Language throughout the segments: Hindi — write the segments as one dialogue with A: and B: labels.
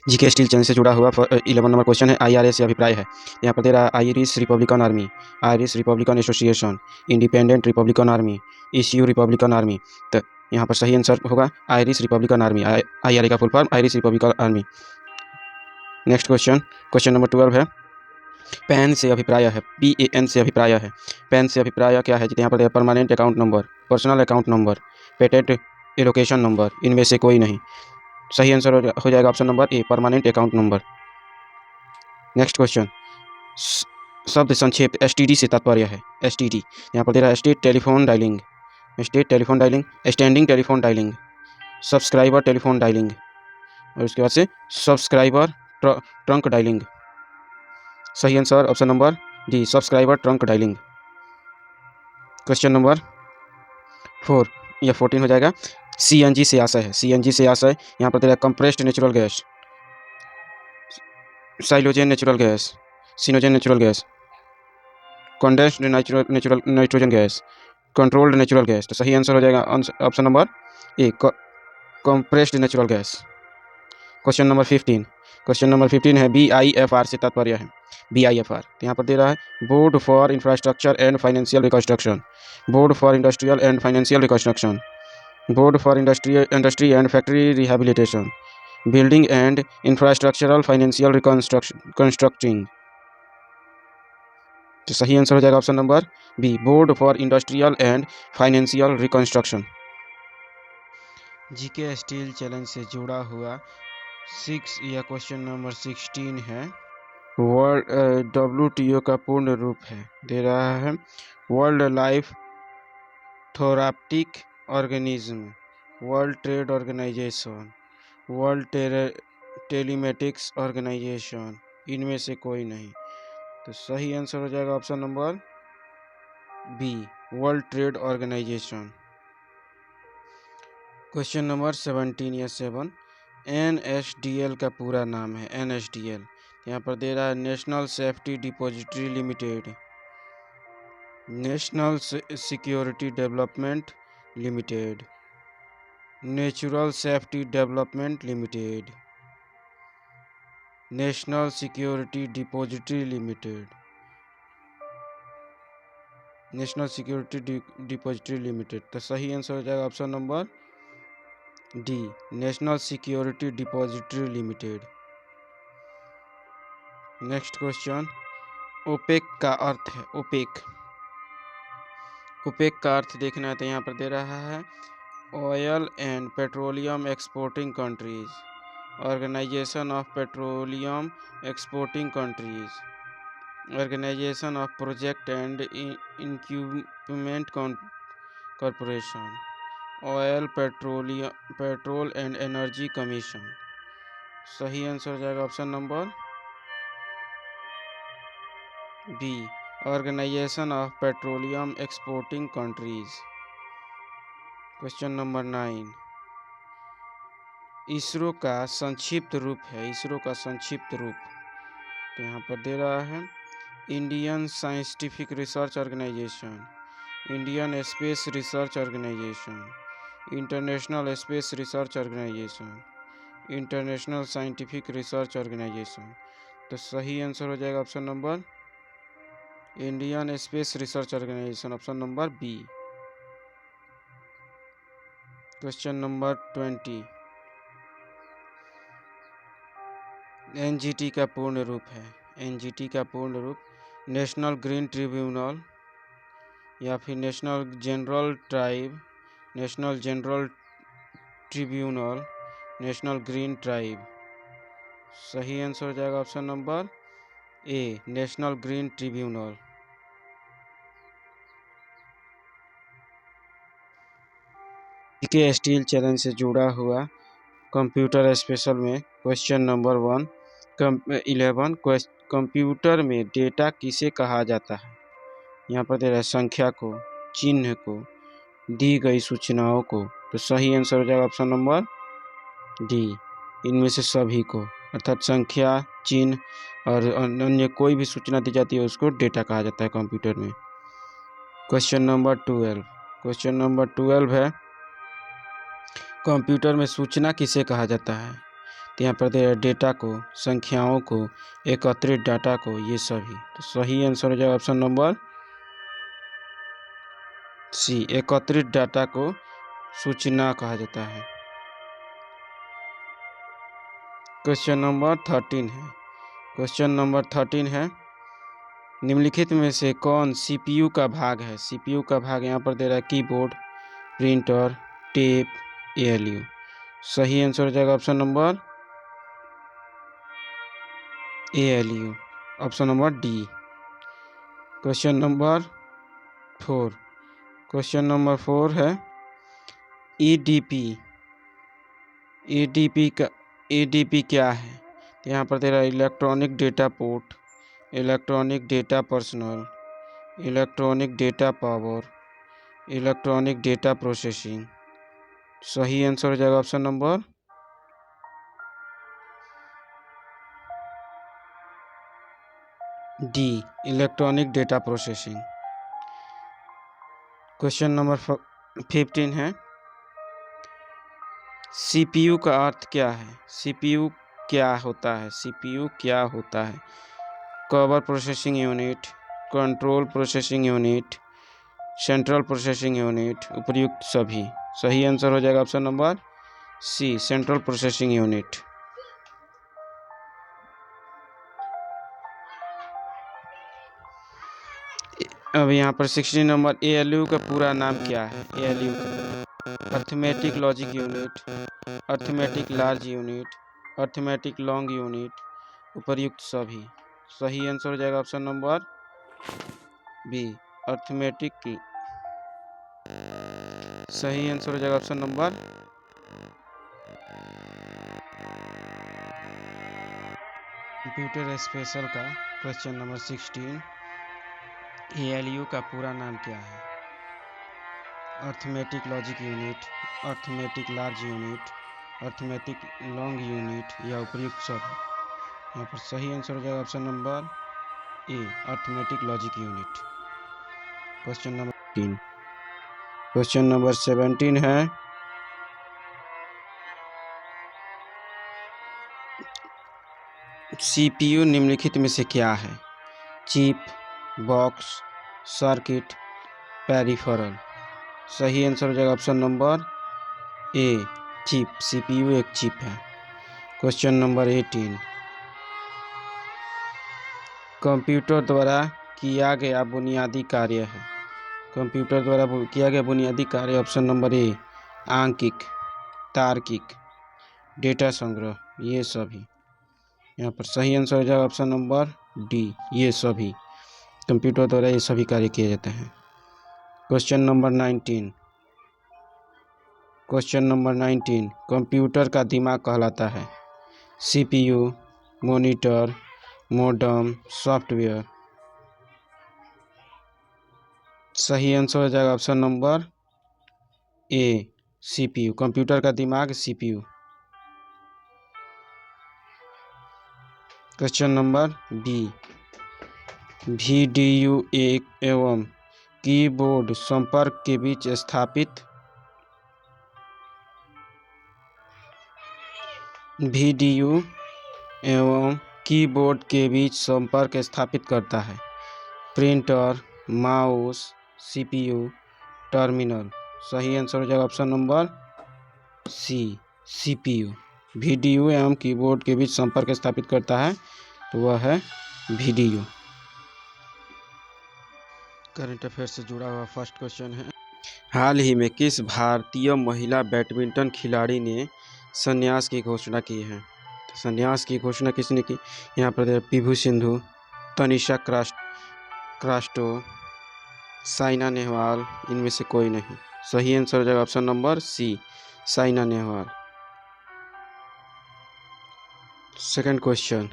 A: जीके स्टील चैनल से जुड़ा हुआ 11 नंबर क्वेश्चन है, आईआरएस से अभिप्राय है। यहाँ पर दे रहा है Irish Republican army, Irish Republican association, independent Republican army, ECU Republican army. तो यहाँ पर सही आंसर होगा आयरिश रिपब्लिकन आर्मी। आईआरए का full form Irish Republican army. Next question, question number 12 है, पैन से अभिप्राय है, PAN से अभिप्राय है। पैन से अभिप्राय क्या है? यहाँ पर permanent account number, personal account number, patent allocation number, इनमें से कोई नहीं। सही आंसर हो जाएगा ऑप्शन नंबर ए, permanent account number. Next question, शब्द संक्षेप STD से तात्पर्य है। STD यहाँ पर दे रहा है state telephone dialling, state telephone dialling, standing telephone dialling, subscriber telephone dialling, और उसके बाद से सब्सक्राइबर ट्रंक डायलिंग। सही answer option number D, subscriber trunk dialling. Question number 4 या 14 हो जाएगा, CNG से आशय है। CNG से आशय यहाँ पर दे रहा है कंप्रेस्ड नेचुरल गैस, साइलोजेन natural gas, cyanogen natural gas, condensed natural nitrogen gas, controlled natural gas. तो सही आंसर हो जाएगा option number A, compressed natural gas. Question number 15, question number 15 है, BIFR से तात्पर्य है। BIFR तो यहाँ पर दे रहा है board for infrastructure and financial reconstruction, board for industrial and financial reconstruction, board for industry and factory rehabilitation, building and infrastructural financial reconstructing. तो सही आंसर हो जाएगा option number B, board for industrial and financial reconstruction. GK steel challenge से जुड़ा हुआ 6 या क्वेश्चन नंबर 16 है, वर्ल्ड WTO का पूर्ण रूप है। दे रहा है वर्ल्ड लाइफ थोराप्टिक organism, world trade organization, world telematics organization, इनमें से कोई नहीं। तो सही आंसर हो जाएगा option number B, world trade organization. Question number 17 या 7, NSDL का पूरा नाम है। NSDL यहाँ पर दे रहा है national safety depository limited, national security development limited, natural safety development limited, national security depository limited, national security depository limited. तो सही आंसर हो जाएगा option number D, national security depository limited. Next question, OPEC का अर्थ है। ओपेक, ओपेक का अर्थ देखना है तो यहाँ पर दे रहा है oil and petroleum exporting countries, organisation of petroleum exporting countries, organisation of project and equipment corporation, oil petrol and energy commission. सही आंसर हो जाएगा option number B, organisation of petroleum exporting countries. Question number 9, ISRO का संक्षिप्त रूप है। इसरो का संक्षिप्त रूप तो यहाँ पर दे रहा है Indian scientific research organisation, Indian space research organisation, international space research organisation, international scientific research organisation. तो सही आंसर हो जाएगा option number Indian space research organisation, option number B. Question number 20, NGT का पूर्ण रूप है। NGT का पूर्ण रूप नेशनल ग्रीन ट्रिब्यूनल या फिर national general tribe, national general tribunal, national green tribe. सही आंसर हो जाएगा ऑप्शन नंबर ए, national green tribunal. GK steel challenge से जुड़ा हुआ कंप्यूटर स्पेशल में क्वेश्चन नंबर 11, कंप्यूटर में डेटा किसे कहा जाता है? यहाँ पर दे रहा है संख्या को, चिन्ह को, दी गई सूचनाओं को। तो सही आंसर हो जाएगा ऑप्शन नंबर डी, इनमें से सभी को, अर्थात संख्या, चिन्ह और अन्य कोई भी सूचना दी जाती है उसको डेटा कहा जाता है कंप्यूटर में। क्वेश्चन नंबर 12, क्वेश्चन नंबर 12 है, कंप्यूटर में सूचना किसे कहा जाता है? तो यहाँ पर दे रहा है डेटा को, संख्याओं को, एकत्रित डाटा को, ये सभी। तो सही आंसर हो जाएगा ऑप्शन नंबर सी, एकत्रित डाटा को सूचना कहा जाता है। क्वेश्चन नंबर 13 है। क्वेश्चन नंबर 13 है, निम्नलिखित में से कौन सीपीयू का भाग है? सीपीयू का भाग यहाँ पर दे रहा है कीबोर्ड, प्रिंटर, टेप, एएलयू। सही आंसर हो जाएगा option number ALU, option number D. Question number 4। Question number 4 है ईडीपी। ईडीपी क्या है? तो यहाँ पर दे रहा है electronic data port, electronic data personal, electronic data power, electronic data processing. सही आंसर हो जाएगा option number D, electronic data processing. Question number 15 है, सीपीयू का अर्थ क्या है? सीपीयू क्या होता है? सीपीयू क्या होता है? Cover processing unit, control processing unit, central processing unit, उपयुक्त सभी। सही आंसर हो जाएगा option number C, central processing unit. अब यहाँ पर 16 नंबर, एएलयू का पूरा नाम क्या है? एएलयू का arithmetic logic unit, arithmetic large unit, arithmetic long unit, उपर्युक्त सभी। सही आंसर हो जाएगा ऑप्शन नंबर बी, अर्थमेटिक। सही आंसर हो जाएगा ऑप्शन नंबर कंप्यूटर स्पेशल का क्वेश्चन नंबर 16, एएलयू का पूरा नाम क्या है? Arithmetic logic unit, arithmetic large unit, arithmetic long unit, या उपयुक्त सभी। यहाँ पर सही आंसर हो जाएगा ऑप्शन नंबर ए, arithmetic logic unit. Question number 3। Question number 17 है, सीपीयू निम्नलिखित में से क्या है? Chip, box, circuit, peripheral. सही आंसर हो जाएगा ऑप्शन नंबर ए, चिप। सीपीयू एक चिप है। क्वेश्चन नंबर 18, कंप्यूटर द्वारा किया गया बुनियादी कार्य है। कंप्यूटर द्वारा किया गया बुनियादी कार्य ऑप्शन नंबर ए, आंकिक, तार्किक, डेटा संग्रह, ये सभी। यहाँ पर सही आंसर हो जाएगा ऑप्शन नंबर डी, ये सभी। कंप्यूटर द्वारा ये सभी कार्य किए जाते हैं। Question number 19। Question number 19, computer का दिमाग कहलाता है सीपीयू, मॉनिटर, मोडेम, सॉफ्टवेयर। सही आंसर हो जाएगा option number A, CPU. Computer का दिमाग CPU. Question number B, VDU एक एवं कीबोर्ड संपर्क के बीच स्थापित, वीडीयू एवं कीबोर्ड के बीच संपर्क स्थापित करता है प्रिंटर, माउस, सीपीयू, टर्मिनल। सही आंसर हो जाएगा option number C, CPU. VDU एवं कीबोर्ड के बीच संपर्क स्थापित करता है तो वह है वीडीयू। करंट अफेयर से जुड़ा हुआ फर्स्ट क्वेश्चन है, हाल ही में किस भारतीय महिला बैडमिंटन खिलाड़ी ने संन्यास की घोषणा की है? तो संन्यास की घोषणा किसने की? यहाँ पर पीवी सिंधु, तनिषा क्रास्टो, साइना नेहवाल, इनमें से कोई नहीं। सही आंसर हो जाएगा option number C, Saina Nehwal. Second question,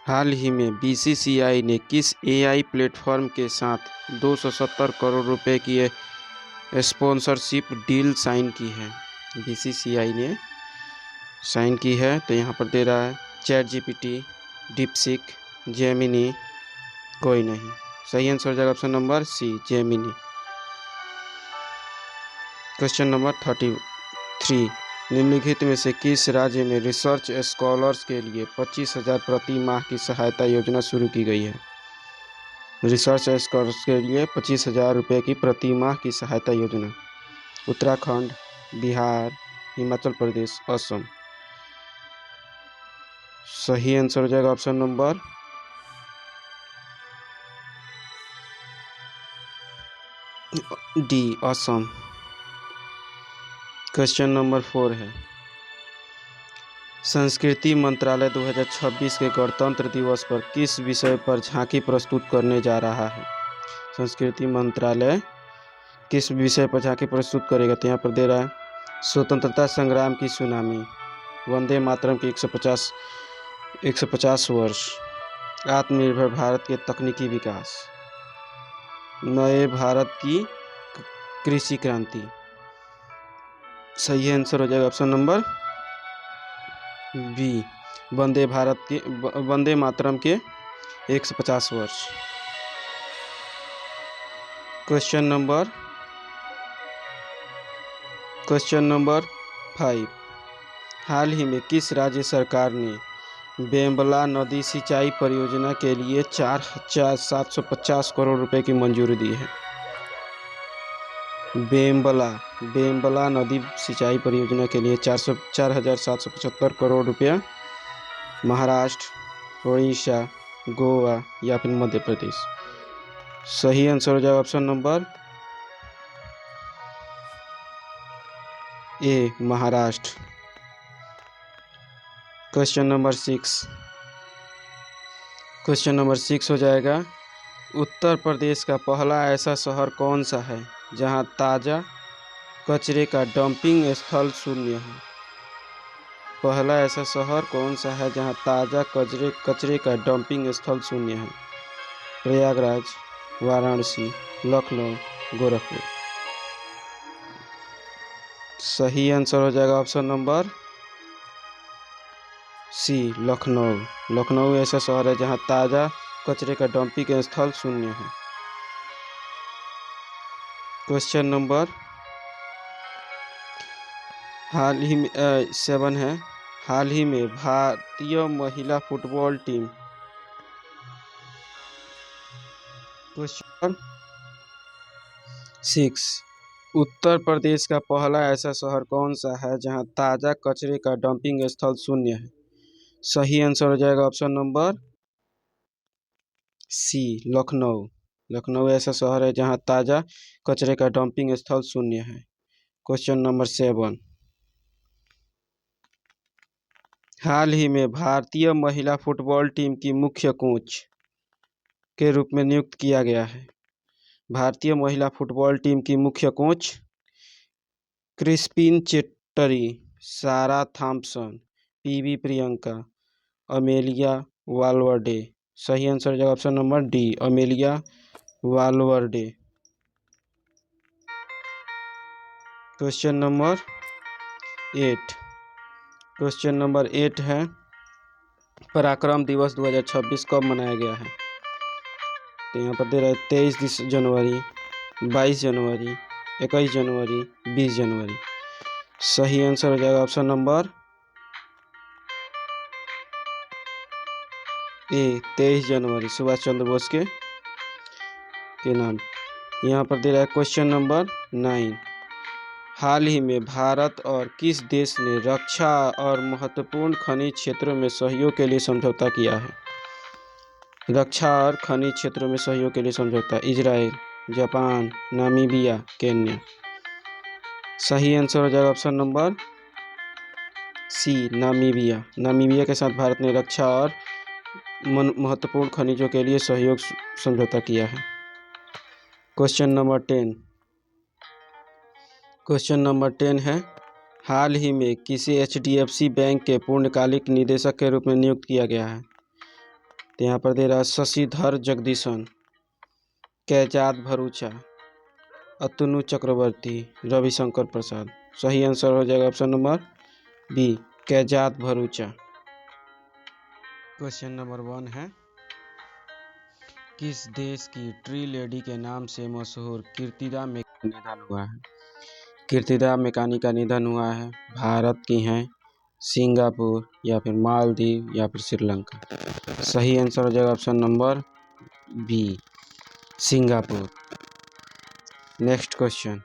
A: हाल ही में बीसीसीआई ने किस एआई प्लेटफॉर्म के साथ 270 करोड़ रुपए की स्पॉन्सरशिप डील साइन की है? बीसीसीआई ने साइन की है, तो यहाँ पर दे रहा है चैट जीपीटी, डीपसीक, जेमिनी, कोई नहीं। सही आंसर हो जाएगा option number C, Gemini. Question number 33, निम्नलिखित में से किस राज्य में रिसर्च स्कॉलर्स के लिए 25,000 प्रति माह की सहायता योजना शुरू की गई है? रिसर्च स्कॉलर्स के लिए 25,000 रुपये की प्रति माह की सहायता योजना। उत्तराखंड, बिहार, हिमाचल प्रदेश, असम। सही आंसर हो जाएगा option number D, Assam. Question number 4 है, संस्कृति मंत्रालय 2026 के गणतंत्र दिवस पर किस विषय पर झांकी प्रस्तुत करने जा रहा है? संस्कृति मंत्रालय किस विषय पर झांकी प्रस्तुत करेगा? तो यहाँ पर दे रहा है स्वतंत्रता संग्राम की सुनामी, वंदे मातरम की 150 वर्ष, आत्मनिर्भर भारत के तकनीकी विकास, नए भारत की कृषि क्रांति। सही आंसर हो जाएगा option number B, Vande Mataram के 150 वर्ष। क्वेश्चन नंबर 5, हाल ही में किस राज्य सरकार ने बेम्बला नदी सिंचाई परियोजना के लिए 4,750 करोड़ रुपए की मंजूरी दी है? बेम्बला नदी सिंचाई परियोजना के लिए 4,775 करोड़ रुपया महाराष्ट्र, उड़ीसा, गोवा या फिर मध्य प्रदेश। सही आंसर हो जाएगा option number A, Maharashtra. Question number 6 हो जाएगा, उत्तर प्रदेश का पहला ऐसा शहर कौन सा है जहां ताज़ा कचरे का डंपिंग स्थल शून्य है? पहला ऐसा शहर कौन सा है जहां ताज़ा कचरे का डंपिंग स्थल शून्य है? प्रयागराज, वाराणसी, लखनऊ, गोरखपुर। सही आंसर हो जाएगा option number C, Lucknow. Lucknow ऐसा शहर है जहां ताज़ा कचरे का डंपिंग स्थल शून्य है। क्वेश्चन नंबर 7 है, हाल ही में भारतीय महिला football team. Question 6, Uttar Pradesh का पहला ऐसा शहर कौन सा है जहां ताज़ा कचरे का डंपिंग स्थल शून्य है? सही आंसर हो जाएगा option number C, Lucknow. Lucknow ऐसा शहर है जहां ताज़ा कचरे का डंपिंग स्थल शून्य है। क्वेश्चन नंबर 7, हाल ही में भारतीय महिला फुटबॉल टीम की मुख्य कोच के रूप में नियुक्त किया गया है? भारतीय महिला फुटबॉल टीम की मुख्य coach Crispin Chettri, Sarah Thompson, PV Priyanka, Amelia Valverde. सही आंसर हो जाएगा option number D, Amelia Valverde. Question number 8 है, पराक्रम दिवस 2026 कब मनाया गया है? तो यहाँ पर दे रहा है 23 जनवरी, 22 जनवरी, 21 जनवरी, 20 जनवरी। सही आंसर हो जाएगा ऑप्शन नंबर ए, 23 जनवरी, सुभाष चंद्र बोस के नाम। यहाँ पर दे रहा है क्वेश्चन नंबर 9, हाल ही में भारत और किस देश ने रक्षा और महत्वपूर्ण खनिज क्षेत्रों में सहयोग के लिए समझौता किया है? रक्षा और खनिज क्षेत्रों में सहयोग के लिए समझौता, इजराइल, जापान, नामीबिया, केन्या। सही आंसर हो जाएगा option number C, Namibia. Namibia के साथ भारत ने रक्षा और महत्वपूर्ण खनिजों के लिए सहयोग समझौता किया है। क्वेश्चन नंबर 10 है, हाल ही में किसी HDFC बैंक के पूर्णकालिक निदेशक के रूप में नियुक्त किया गया है? तो यहाँ पर दे रहा है शशिधर जगदीशन, कैजात भरूचा, अतनु चक्रवर्ती, रविशंकर प्रसाद। सही आंसर हो जाएगा option number B, Kaizad Bharucha. Question number 1 है, किस देश की ट्री लेडी के नाम से मशहूर कीर्तिदा मेघना का निधन हुआ है? कीर्तिदा मैकानी का निधन हुआ है, भारत की हैं, सिंगापुर या फिर मालदीव या फिर श्रीलंका। सही आंसर हो जाएगा option number B, Singapore. Next question,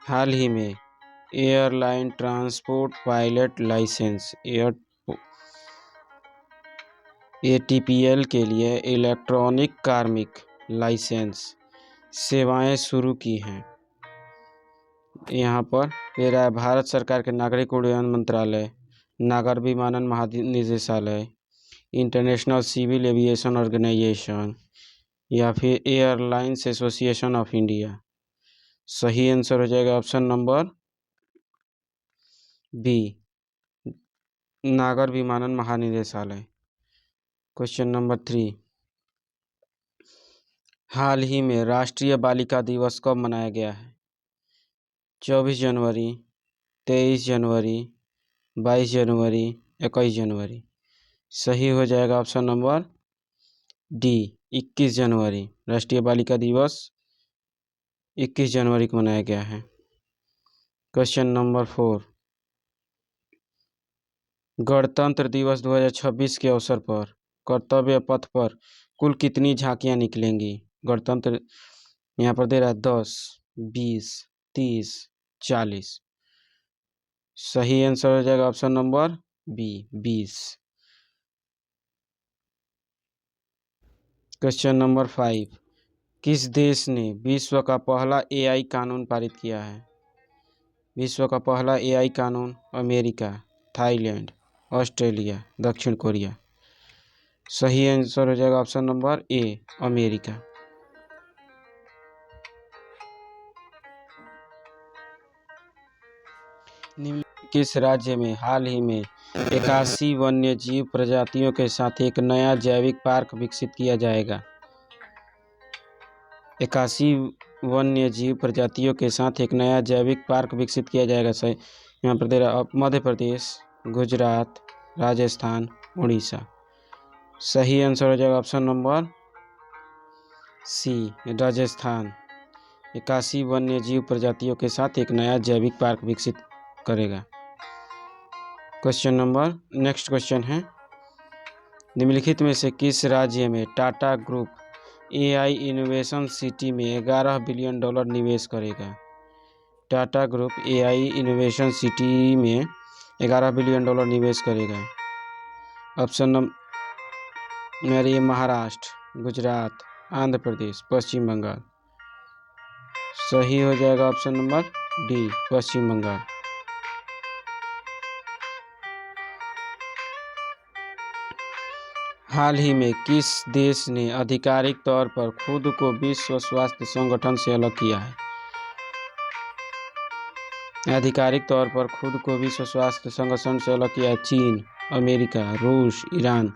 A: हाल ही में airline transport pilot licence ATPL के लिए इलेक्ट्रॉनिक कार्मिक लाइसेंस सेवाएं शुरू की हैं। यहाँ पर दे रहा है भारत सरकार के नागरिक उड्डयन मंत्रालय, नागर विमानन महानिदेशालय, इंटरनेशनल सिविल एविएशन ऑर्गेनाइजेशन या फिर एयरलाइंस एसोसिएशन ऑफ इंडिया। सही आंसर हो जाएगा ऑप्शन नंबर बी, नागर विमानन महानिदेशालय। क्वेश्चन नंबर 3, हाल ही में राष्ट्रीय बालिका दिवस कब मनाया गया है? 24 जनवरी, 23 जनवरी, 22 जनवरी, 21 जनवरी। सही हो जाएगा ऑप्शन नंबर डी, 21 जनवरी। राष्ट्रीय बालिका दिवस 21 जनवरी को मनाया गया है। क्वेश्चन नंबर 4, गणतंत्र दिवस 2026 के अवसर पर कर्तव्य पथ पर कुल कितनी झांकियां निकलेंगी? गणतंत्र यहाँ पर दे रहा है 10, 20, 30, 40। सही आंसर हो जाएगा option number B, 20। Question number 5, किस देश ने विश्व का पहला AI कानून पारित किया है? विश्व का पहला AI कानून अमेरिका, थाईलैंड, ऑस्ट्रेलिया, दक्षिण कोरिया। सही आंसर हो जाएगा ऑप्शन नंबर ए, अमेरिका। किस राज्य में हाल ही में 81 वन्य जीव प्रजातियों के साथ एक नया जैविक पार्क विकसित किया जाएगा? 81 वन्य जीव प्रजातियों के साथ एक नया जैविक पार्क विकसित किया जाएगा। सही यहाँ पर दे रहा मध्य प्रदेश, गुजरात, राजस्थान, उड़ीसा। सही आंसर हो जाएगा ऑप्शन नंबर सी, राजस्थान। 81 वन्य जीव प्रजातियों के साथ एक नया जैविक पार्क विकसित करेगा। क्वेश्चन नंबर, नेक्स्ट क्वेश्चन है, निम्नलिखित में से किस राज्य में Tata group AI innovation city में $11 बिलियन निवेश करेगा? Tata group AI innovation city में $11 बिलियन निवेश करेगा। Option number A, Maharashtra, Gujarat, Andhra Pradesh, Paschim Bangal. सही हो जाएगा option number D, Paschim Bangal. हाल ही में किस देश ने आधिकारिक तौर पर खुद को विश्व स्वास्थ्य संगठन से अलग किया है? आधिकारिक तौर पर खुद को विश्व स्वास्थ्य संगठन से अलग किया है चीन, अमेरिका, रूस, ईरान।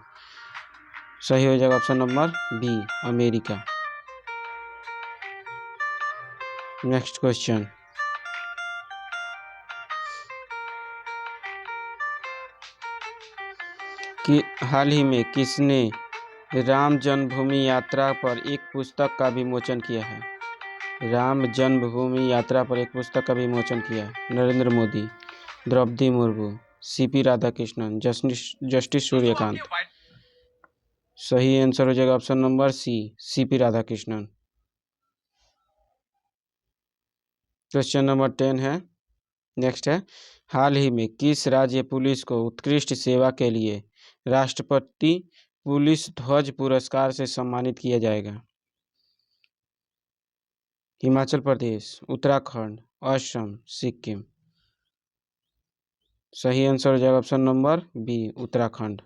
A: सही हो जाएगा option number B, America. Next question, कि हाल ही में किसने राम जन्मभूमि यात्रा पर एक पुस्तक का विमोचन किया है? राम जन्मभूमि यात्रा पर एक पुस्तक का विमोचन किया है? Narendra Modi, Draupadi Murmu, CP Radhakrishnan, justice Suryakant. सही आंसर हो जाएगा option number C, CP Radhakrishnan. Question number 10 है, नेक्स्ट है, हाल ही में किस राज्य पुलिस को उत्कृष्ट सेवा के लिए राष्ट्रपति पुलिस ध्वज पुरस्कार से सम्मानित किया जाएगा? हिमाचल प्रदेश, उत्तराखंड, असम, सिक्किम। सही आंसर हो जाएगा ऑप्शन नंबर बी, उत्तराखंड।